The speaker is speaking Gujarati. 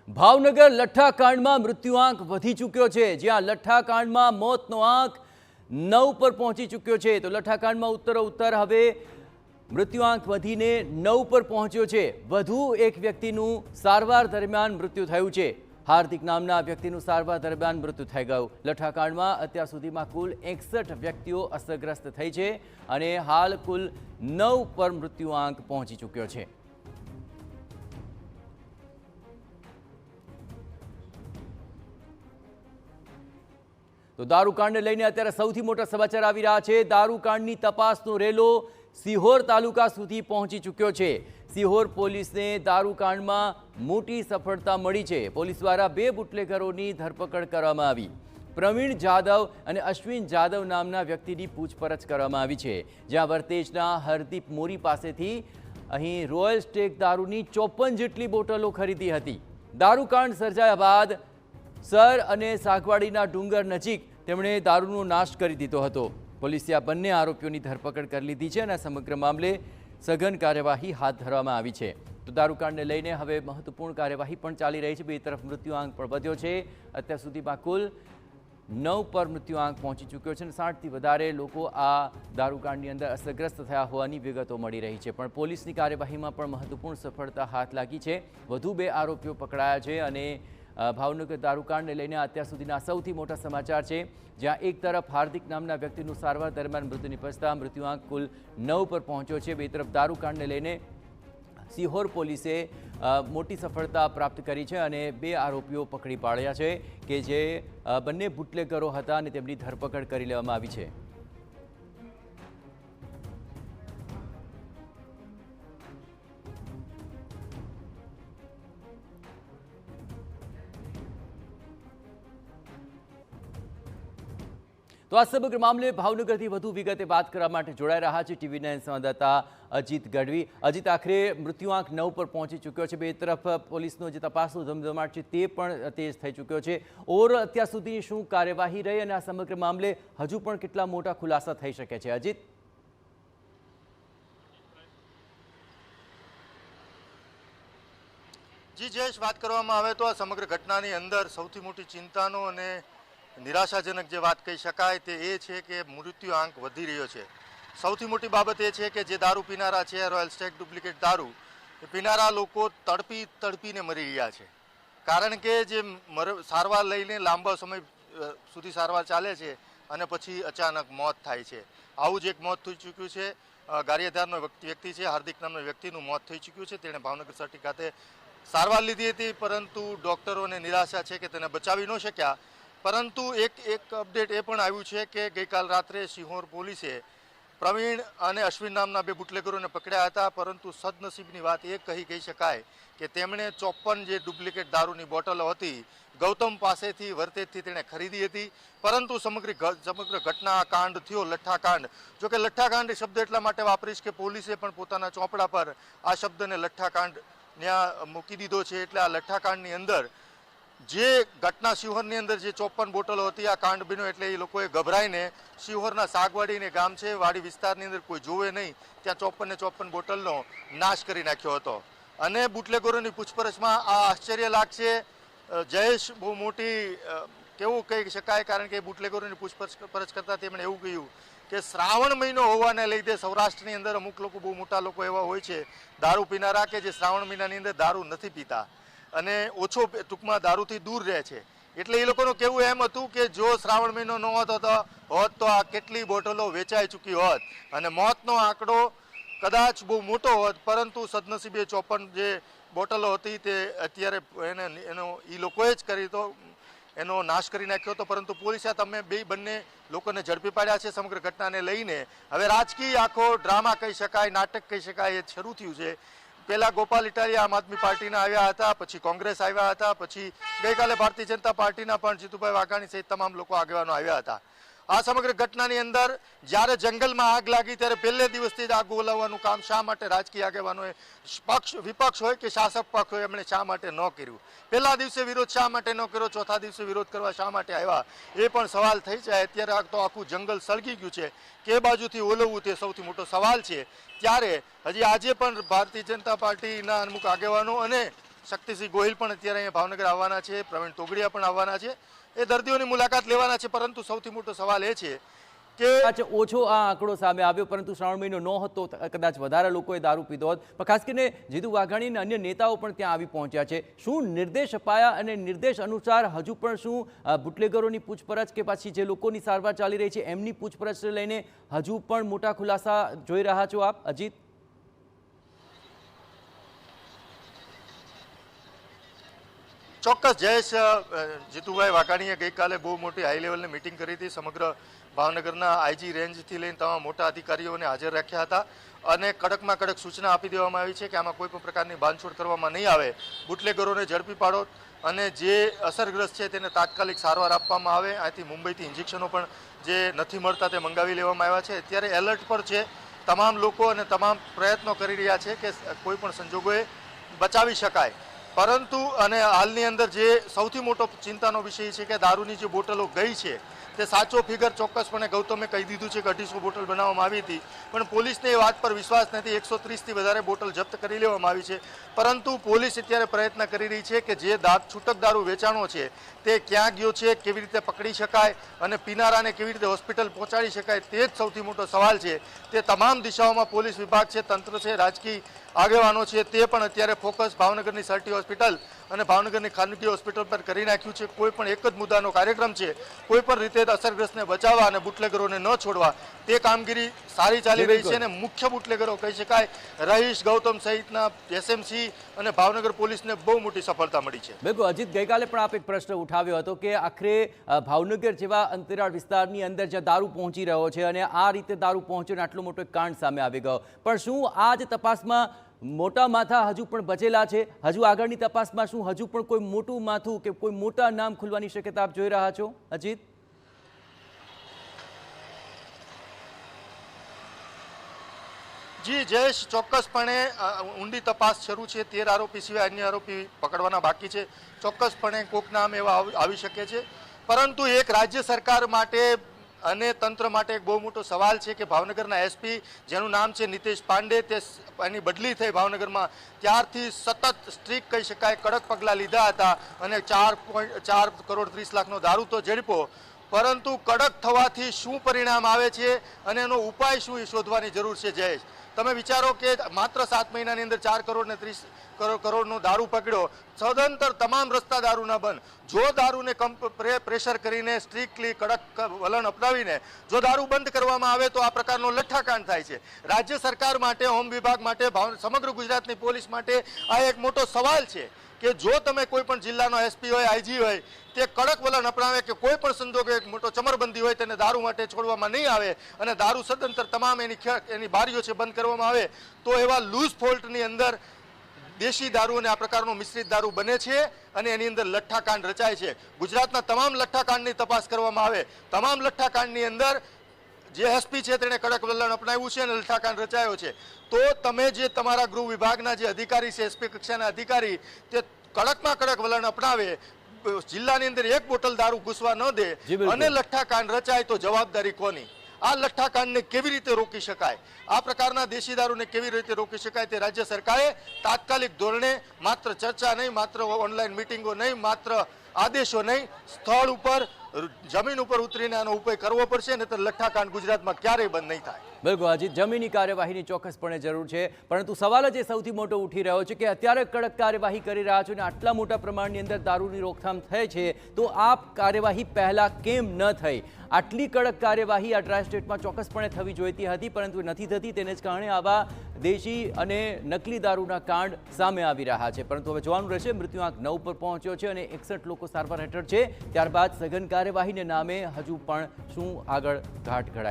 ભાવનગર લઠ્ઠાકાંડમાં મૃત્યુઆંક વધી ચૂક્યો છે, જ્યાં લઠ્ઠાકાંડમાં મોતનો આંક 9 પર પહોંચી ચૂક્યો છે, તો લઠ્ઠાકાંડમાં ઉત્તરોત્તર હવે મૃત્યુઆંક વધીને 9 પર પહોંચ્યો છે। વધુ એક વ્યક્તિનું સારવાર દરમિયાન મૃત્યુ થયું છે। હાર્દિક નામના વ્યક્તિનું સારવાર દરમિયાન મૃત્યુ થઈ ગયું। લઠ્ઠાકાંડમાં અત્યાર સુધીમાં કુલ 61 વ્યક્તિઓ અસરગ્રસ્ત થઈ છે અને હાલ કુલ 9 પર મૃત્યુઆંક પહોંચી ચૂક્યો છે। તો દારૂકાંડને લઈને અત્યારે સૌથી મોટા સમાચાર આવી રહ્યા છે। દારૂકાંડની તપાસનો રેલો સિહોર તાલુકા સુધી પહોંચી ચૂક્યો છે। સિહોર પોલીસને દારૂકાંડમાં મોટી સફળતા મળી છે। પોલીસ દ્વારા 2 બુટલેગરોની ધરપકડ કરવામાં આવી। પ્રવીણ જાદવ અને અશ્વિન જાદવ નામના વ્યક્તિની પૂછપરછ કરવામાં આવી છે, જ્યાં વર્તેજના હરદીપ મોરી પાસેથી અહીં રોયલ સ્ટેક દારૂની 54 જેટલી બોટલો ખરીદી હતી। દારૂકાંડ સર્જાયા બાદ સર અને સાગવાડીના ડુંગર નજીક તેમણે દારૂનો નાશ કરી દીધો હતો। પોલીસે આ બંને આરોપીઓની ધરપકડ કરી લીધી છે અને સમગ્ર મામલે સઘન કાર્યવાહી હાથ ધરવામાં આવી છે। તો દારૂકાંડને લઈને હવે મહત્વપૂર્ણ કાર્યવાહી પણ ચાલી રહી છે। બે તરફ મૃત્યુઆંક પણ વધ્યો છે। અત્યાર સુધીમાં કુલ 9 પર મૃત્યુઆંક પહોંચી ચૂક્યો છે અને 60થી વધારે લોકો આ દારૂકાંડની અંદર અસરગ્રસ્ત થયા હોવાની વિગતો મળી રહી છે। પણ પોલીસની કાર્યવાહીમાં પણ મહત્વપૂર્ણ સફળતા હાથ લાગી છે। વધુ 2 આરોપીઓ પકડાયા છે અને ભાવનગર દારૂકાંડને લઈને અત્યાર સુધીના સૌથી મોટા સમાચાર છે, જ્યાં એક તરફ હાર્દિક નામના વ્યક્તિનું સારવાર દરમિયાન મૃત્યુ નિપજતા મૃત્યુઆંક કુલ 9 પર પહોંચ્યો છે। બે તરફ દારૂકાંડને લઈને સિહોર પોલીસે મોટી સફળતા પ્રાપ્ત કરી છે અને 2 આરોપીઓ પકડી પાડ્યા છે કે જે બંને બુટલેગરો હતા અને તેમની ધરપકડ કરી લેવામાં આવી છે। તો આ સમગ્ર મામલે ભાવનગરથી વધુ વિગતે વાત કરવા માટે જોડાઈ રહ્યા છે TV9 સંવાદદાતા અજીત ગઢવી। અજીત, આખરે મૃત્યુઆંક 9 પર પહોંચી ચૂક્યો છે। બે તરફ પોલીસનો જે તપાસનો ધમધમાટ છે તે પણ તેજ થઈ ચૂક્યો છે। ઓવરઓલ અત્યાર સુધી શું કાર્યવાહી રહી અને આ સમગ્ર મામલે હજુ પણ કેટલા મોટા ખુલાસા થઈ શકે છે? અજીત, જી જયેશ, વાત કરવામાં આવે તો આ સમગ્ર ઘટનાની અંદર સૌથી મોટી ચિંતાનો અને નિરાશાજનક જે વાત કહી શકાય તે એ છે કે મૃત્યુઆંક વધી રહ્યો છે। સૌથી મોટી બાબત એ છે કે જે દારૂ પીનારા છે, રોયલ સ્ટેક ડુપ્લિકેટ દારૂ એ પીનારા લોકો તડપીને મરી રહ્યા છે। કારણ કે જે સારવાર લઈને લાંબા સમય સુધી સારવાર ચાલે છે અને પછી અચાનક મોત થાય છે। આવું જ એક મોત થઈ ચૂક્યું છે। ગારિયાધારનો વ્યક્તિ છે, હાર્દિક નામનો વ્યક્તિનું મોત થઈ ચૂક્યું છે। તેણે ભાવનગર સિટી ખાતે સારવાર લીધી હતી, પરંતુ ડૉક્ટરોને નિરાશા છે કે તેને બચાવી ન શક્યા। પરંતુ એક અપડેટ એ પણ આવ્યું છે કે ગઈકાલ રાત્રે સિહોર પોલીસે પ્રવીણ અને અશ્વિન નામના 2 બુટલેગરોને પકડ્યા હતા, પરંતુ સદનસીબની વાત એ કહી શકાય કે તેમણે 54 જે ડુપ્લિકેટ દારૂની બોટલો હતી ગૌતમ પાસેથી વર્તેજથી તેણે ખરીદી હતી। પરંતુ સમગ્ર ઘટના કાંડ થયો લઠ્ઠાકાંડ। જો કે લઠ્ઠાકાંડ શબ્દ એટલા માટે વાપરીશ કે પોલીસે પણ પોતાના ચોપડા પર આ શબ્દને લઠ્ઠાકાંડ ત્યાં મૂકી દીધો છે। એટલે આ લઠ્ઠાકાંડની અંદર જે ઘટના સિહોરની અંદર જે 54 બોટલો હતી, આ કાંડ બન્યો એટલે એ લોકોએ ગભરાઈને સિહોરના સાગવાડીને ગામ છે, વાડી વિસ્તારની અંદર કોઈ જોવે નહીં ત્યાં 54 બોટલનો નાશ કરી નાખ્યો હતો। અને બુટલેગરોની પૂછપરછમાં આ આશ્ચર્ય લાગશે જયેશ, બહુ મોટી કેવું કહી શકાય, કારણ કે બુટલેગરોની પૂછપરછ કરતાં તેમણે એવું કહ્યું કે શ્રાવણ મહિનો હોવાને લીધે સૌરાષ્ટ્રની અંદર અમુક લોકો, બહુ મોટા લોકો એવા હોય છે દારૂ પીનારા કે જે શ્રાવણ મહિનાની અંદર દારૂ નથી પીતા અને ઓછો ટૂંકમાં દારૂથી દૂર રહે છે। એટલે એ લોકોનું કહેવું એમ હતું કે જો શ્રાવણ મહિનો ન હોત તો આ કેટલી બોટલો વેચાઈ ચૂકી હોત અને મોતનો આંકડો કદાચ બહુ મોટો હોત। પરંતુ સદનસીબે 54 જે બોટલો હતી તે અત્યારે એનો એ લોકોએ જ એનો નાશ કરી નાખ્યો હતો। પરંતુ પોલીસે બંને લોકોને ઝડપી પાડ્યા છે। સમગ્ર ઘટનાને લઈને હવે રાજકીય આખો ડ્રામા કહી શકાય, નાટક કહી શકાય, એ શરૂ થયું છે। પહેલાં ગોપાલ ઇટાલિયા આમ આદમી પાર્ટીના આવ્યા હતા, પછી કોંગ્રેસ આવ્યા હતા, પછી ગઈકાલે ભારતીય જનતા પાર્ટીના પણ જીતુભાઈ વાઘાણી સહિત તમામ લોકો આગેવાનો આવ્યા હતા। આ સમગ્ર ઘટનાની અંદર જ્યારે જંગલમાં આગ લાગી ત્યારે પહેલે દિવસથી જ આગ ઓલવવાનું કામ શા માટે રાજકીય આગેવાનોએ, વિપક્ષ હોય કે શાસક પક્ષ હોય, એમણે શા માટે ન કર્યું? પહેલા દિવસે વિરોધ શા માટે ન કર્યો? ચોથા દિવસે વિરોધ કરવા શા માટે આવ્યા? એ પણ સવાલ થઈ જાય। અત્યારે તો આખું જંગલ સળગી ગયું છે, કે બાજુથી ઓલવવું તે સૌથી મોટો સવાલ છે। ત્યારે હજી આજે પણ ભારતીય જનતા પાર્ટીના અમુક આગેવાનો અને શક્તિસિંહ ગોહિલ પણ અત્યારે અહીંયા ભાવનગર આવવાના છે, પ્રવીણ તોગડિયા પણ આવવાના છે, એ દર્દીઓની મુલાકાત લેવાના છે. પરંતુ સૌથી મોટો સવાલ એ છે કે ઓછો આ આંકડો સામે આવ્યો, પરંતુ શ્રાવણ મહિનો ન હતો કદાચ વધારે લોકોએ દારૂ પીધો હોત. પણ ખાસ કરીને જીતુ વાઘાણી અને અન્ય નેતાઓ પણ ત્યાં આવી પહોંચ્યા છે. શું નિર્દેશ અપાયા અને નિર્દેશ અનુસાર હજુ પણ શું બુટલેગરોની પૂછપરછ કે પછી જે લોકોની સારવાર ચાલી રહી છે એમની પૂછપરછને લઈને હજુ પણ મોટા ખુલાસા જોઈ રહ્યા છો આપ અજીત? ચોક્કસ જયેશ, જીતુભાઈ વાઘાણીએ ગઈકાલે બહુ મોટી હાઈ લેવલની મિટિંગ કરી હતી. સમગ્ર ભાવનગરના આઈજી રેન્જથી લઈને તમામ મોટા અધિકારીઓને હાજર રાખ્યા હતા અને કડકમાં કડક સૂચના આપી દેવામાં આવી છે કે આમાં કોઈ પણ પ્રકારની બાંધછોડ કરવામાં નહીં આવે. બુટલેગરોને ઝડપી પાડો અને જે અસરગ્રસ્ત છે તેને તાત્કાલિક સારવાર આપવામાં આવે. અહીંથી મુંબઈથી ઇન્જેક્શનો પણ જે નથી મળતા તે મંગાવી લેવામાં આવ્યા છે. અત્યારે એલર્ટ પર છે તમામ લોકો અને તમામ પ્રયત્નો કરી રહ્યા છે કે કોઈ પણ સંજોગોએ બચાવી શકાય. પરંતુ અને હાલની અંદર જે સૌથી મોટો ચિંતાનો વિષય છે કે દારૂની જે બોટલો ગઈ છે તે સાચો ફિગર ચોક્કસપણે ગૌતમે કહી દીધું છે કે 250 બોટલ બનાવવામાં આવી હતી, પણ પોલીસને એ વાત પર વિશ્વાસ નથી. 130થી વધારે બોટલ જપ્ત કરી લેવામાં આવી છે. પરંતુ પોલીસ અત્યારે પ્રયત્ન કરી રહી છે કે જે છૂટક દારૂ વેચાણો છે તે ક્યાં ગયો છે, કેવી રીતે પકડી શકાય અને પીનારાને કેવી રીતે હોસ્પિટલ પહોંચાડી શકાય, તે જ સૌથી મોટો સવાલ છે. તે તમામ દિશાઓમાં પોલીસ વિભાગ છે, તંત્ર છે, રાજકીય આગેવાનો છે, તે પણ અત્યારે ફોકસ ભાવનગરની સર્ટી હોસ્પિટલ અને ભાવનગરની ખાનગી હોસ્પિટલ પર કરી નાખ્યું છે. કોઈ પણ એક જ મુદ્દાનો કાર્યક્રમ છે, કોઈ પણ રીતે અસરગ્રસ્તને બચાવવા અને બુટલેગરોને ન છોડવા. તે કામગીરી સારી ચાલી રહી છે અને મુખ્ય બુટલેગરો કહી શકાય રહીશ, ગૌતમ સહિતના એસએમસી અને ભાવનગર પોલીસને બહુ મોટી સફળતા મળી છે. બિલકુલ અજીત, ગઈકાલે પણ આપ એક પ્રશ્ન ઉઠાવ્યો હતો કે આખરે ભાવનગર જેવા અંતરિયાળ વિસ્તારની અંદર જ્યાં દારૂ પહોંચી રહ્યો છે અને આ રીતે દારૂ પહોંચ્યો અને આટલો મોટો એક કાંડ સામે આવી ગયો, પણ શું આ જ તપાસમાં મોટા માથા હજુ પણ બચેલા છે? હજુ આગળની તપાસમાં શું હજુ પણ કોઈ મોટું માથું કે કોઈ મોટા નામ ખુલવાની શક્યતા આપ જોઈ રહ્યા છો અજીત? જી જયેશ, ચોક્કસપણે ઊંડી તપાસ શરૂ છે. 13 આરોપી સિવાય અન્ય આરોપી પકડવાના બાકી છે. ચોક્કસપણે કોઈક નામ એવા આવી શકે છે. પરંતુ એક રાજ્ય સરકાર માટે અને તંત્ર માટે એક બહુ મોટો સવાલ છે કે ભાવનગરના એસપી જેનું નામ છે નીતેશ પાંડે, તે એની બદલી થઈ ભાવનગરમાં ત્યારથી સતત સ્ટ્રીક કહી શકાય કડક પગલાં લીધા હતા અને 4.4 કરોડ 30 લાખનો દારૂ તો ઝડપ્યો. પરંતુ કડક થવાથી શું પરિણામ આવે છે અને એનો ઉપાય શું એ શોધવાની જરૂર છે. જયેશ, તમે વિચારો કે માત્ર 7 મહિનાની અંદર 4 કરોડ ને 30 કરોડનો દારૂ પકડ્યો. સદંતર તમામ રસ્તા દારૂના બંધ. જો દારૂને પ્રેશર કરીને સ્ટ્રિક્ટલી કડક વલણ અપનાવીને જો દારૂ બંધ કરવામાં આવે તો આ પ્રકારનો લઠ્ઠાકાંડ થાય છે. રાજ્ય સરકાર માટે, હોમ વિભાગ માટે, સમગ્ર ગુજરાતની પોલીસ માટે આ એક મોટો સવાલ છે કે જો તમે કોઈ પણ જિલ્લાનો એસપી હોય, આઈજી હોય, તે કડક વલણ અપનાવે કે કોઈ પણ સંજોગે એક મોટો ચમરબંધી હોય તેને દારૂ માટે છોડવામાં નહીં આવે અને દારૂ સદંતર તમામ એની બારીઓ છે બંધ કરવામાં આવે, તો એવા લૂઝ ફોલ્ટની અંદર દેશી દારૂ અને આ પ્રકારનો મિશ્રિત દારૂ બને છે અને એની અંદર લઠ્ઠાકાંડ રચાય છે. ગુજરાતના તમામ લઠ્ઠાકાંડની તપાસ કરવામાં આવે. તમામ લઠ્ઠાકાંડની અંદર જે એસપી છે તેણે કડક વલણ અપનાવ્યું છે અને લઠ્ઠાકાંડ રચાયો છે. તો તમે જે તમારા ગૃહ વિભાગના જે અધિકારી છે, એસપી કક્ષાના અધિકારી, તે કડકમાં કડક વલણ અપનાવે, જિલ્લાની અંદર એક બોટલ દારૂ ઘૂસવા ન દે અને લઠ્ઠાકાંડ રચાય તો જવાબદારી કોની? આ લઠ્ઠાકાંડને કેવી રીતે રોકી શકાય, આ પ્રકારના દેશી દારૂને કેવી રીતે રોકી શકાય, તે રાજ્ય સરકારે તાત્કાલિક ધોરણે માત્ર ચર્ચા નહીં, માત્ર ઓનલાઈન મિટિંગો નહીં, માત્ર આદેશો નહીં, સ્થળ ઉપર જમીન ઉપર ઉતરીને આનો ઉપાય કરવો પડશે, નહીં તો લઠ્ઠાકાંડ ગુજરાતમાં ક્યારેય બંધ નહીં થાય. બિલકુલ અજીત, જમીની કાર્યવાહીની ચોક્કસપણે જરૂર છે, પરંતુ સવાલ જ એ સૌથી મોટો ઉઠી રહ્યો છે કે અત્યારે કડક કાર્યવાહી કરી રહ્યા છો અને આટલા મોટા પ્રમાણની અંદર દારૂની રોકથામ થઈ છે, તો આ કાર્યવાહી પહેલા કેમ ન થઈ? આટલી કડક કાર્યવાહી આ ડ્રાય સ્ટેટમાં ચોક્કસપણે થવી જોઈતી હતી, પરંતુ નથી થતી. તેને જ કારણે આવા દેશી અને નકલી દારૂના કાંડ સામે આવી રહ્યા છે. પરંતુ હવે જોવાનું રહેશે. મૃત્યુઆંક 9 પર પહોંચ્યો છે અને 61 લોકો સારવાર હેઠળ છે. ત્યારબાદ સઘન કાર્યવાહીને નામે હજુ પણ શું આગળ ઘાટ ઘડાય છે.